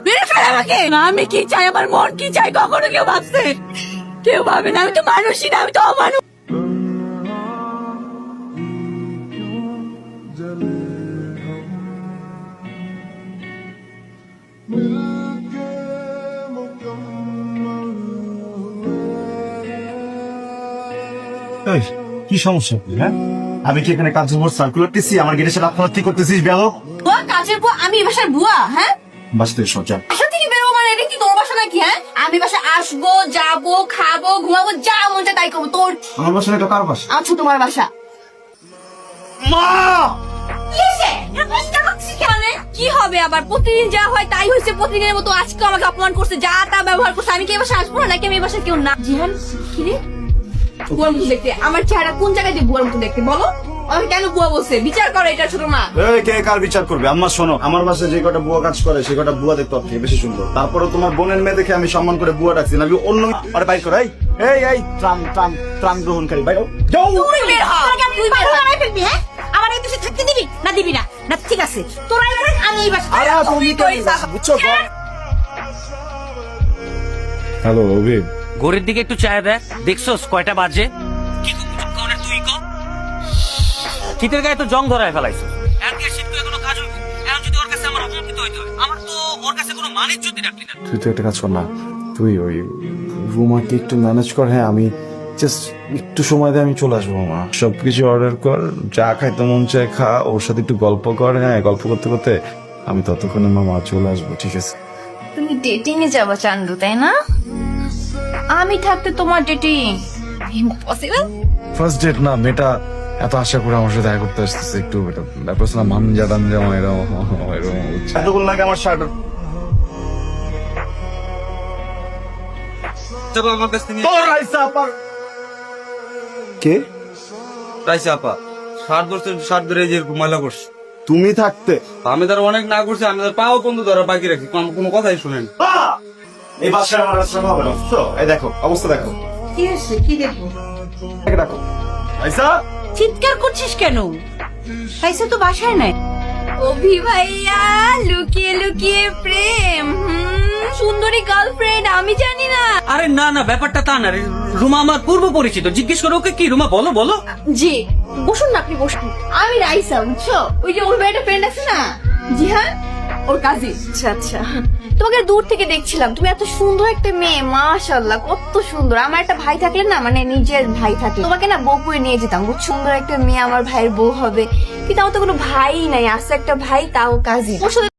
মেরে ফেল আমাকে। না, আমি কি চাই, আমার মন কি চাই কখনো কেউ ভাবছে? কেউ ভাবে না। আমি তো মানুষই না, আমি তো অমানুষ। এই, কি সমস্যা আপনার, হ্যাঁ? আমি কি এখানে কাজের উপর সার্কুলার দিচ্ছি? আমার গেটের সাথে আপনার কি করতেছিস বেয়ালো? বুয়া কাজের বুয়া? আমি এই বাসার বুয়া? হ্যাঁ, বাসতে সজা বাসা থেকে বেরোবো মানে এটা কি তোর বাসা নাকি? হ্যাঁ, আমি বাসা আসবো, যাবো, খাবো, ঘুমাবো, যা মন চায় তাই করবো। তোর আমার বাসা এটা কার বাসা? আছো তোমার বাসা। মা! কি হবে আবার? প্রতিদিন যা হয় তাই হয়েছে, প্রতিদিনের মতো আজকে আমাকে অপমান করছে, যা তা ব্যবহার করছে। আমি কি এই বাসা আসবো না নাকি আমি এই বাসায় কেউ না? জিহান, কি রে বুয়ার মতো দেখতে? আমার চেহারা কোন জায়গায় দিয়ে বুয়ার মতো দেখতে বলো? আমি কেন বুয়া বলছে? বিচার করো এটা ছোট না। এই, কে কার বিচার করবে? আম্মা শোনো, আমার বাসায় যে কটা বুয়া কাজ করে সে কটা বুয়া দেখতে আপনি বেশি সুন্দর। তারপরে তোমার বোনের মেয়ে দেখে আমি সম্মান করে বুয়া ডাকছি, নাকি অন্য আরে বাইর করো। এই এই ত্রাণ ত্রাণ ত্রাণ গ্রহণকারী বাইর হও। যাও। তুই বের হ। তুই বের হ। ফেলবি, হ্যাঁ? আমার এই দেশে থাকতে দিবি না? দিবি না? না, ঠিক আছে, তোরা এবার আমি এই বাসা। আরে তুমি তো বুঝছো? হ্যালো অভি, ঘড়ির দিকে একটু চায় দেখ, দেখছস কয়টা বাজে? শীতের গায়ে তো জং ধরায় ফেলাইছো। এখন কি শীত এখনো কাজ হইব? এখন যদি ওর কাছে আমার অপমানিত হইতে হয়, আমার তো ওর কাছে কোনো মানের যদি রাখলি না। তুই তো একটা কাজ কর না, তুই ওই রুমাকে একটু ম্যানেজ কর। হ্যাঁ, আমি জাস্ট একটু সময় দিয়ে আমি চলে আসবো। মা সবকিছু অর্ডার কর, যা খাইতে মন চায় খা, ওর সাথে একটু গল্প কর। হ্যাঁ, গল্প করতে করতে আমি ততক্ষণে মা চলে আসবো, ঠিক আছে? তুমি ডেটিং এ যাবা চান্দু, তাই না? আমি থাকতে তোমার ডেটিং ইম্পসিবল। ফার্স্ট ডেট না, মেয়েটা এত আশা করে আমার সাথে দেখা করতে আসতেছে, একটু এটা ব্যাপার না, মান জাটান যেমন এরকম বুঝছে। এতগুলো লাগে আমার শার্ট। আমার কাছ থেকে তোর রাইসা আপা কে? রাইছে আপা শার্ট ধরছে, শার্ট ধরে যে ময়লা করছে। তুমি থাকতে আমি তার অনেক না করছি, আমি তার পাও বন্ধু ধরা বাকি রাখি, কোনো কথাই শুনেন। এই বাসায় আমার রাস্তা হবে না, বুঝছো? এই দেখো অবস্থা, দেখো কি হয়েছে? কি দেখবো? দেখো রাইসা। চিৎকার করছিস কেন? পয়সা তো বাসায় নাই। অভি ভাইয়া, লুকিয়ে লুকিয়ে প্রেম। সুন্দরী গার্লফ্রেন্ড, আমি জানি না। আরে না না, ব্যাপারটা তা না রে। রুমা আমার পূর্ব পরিচিত, জিজ্ঞেস করো ওকে কি। রুমা বলো বলো। জি, বসুন না আপনি, বসুন। আমি রাইসা, বুঝছো? ওই যে ওর একটা ফ্রেন্ড আছে না, জিহান, ওর কাজিন। আচ্ছা আচ্ছা, তোমাকে দূর থেকে দেখছিলাম। তুমি এত সুন্দর একটা মেয়ে, মাশাআল্লাহ, কত সুন্দর। আমার একটা ভাই থাকলে না, মানে নিজের ভাই থাকলে তোমাকে না বউ করে নিয়ে যেতাম। খুব সুন্দর একটা মেয়ে আমার ভাইয়ের বউ হবে, কিন্তু আমার তো কোনো ভাই নাই। আছে একটা ভাই, তাও কাজিন। ওর সাথে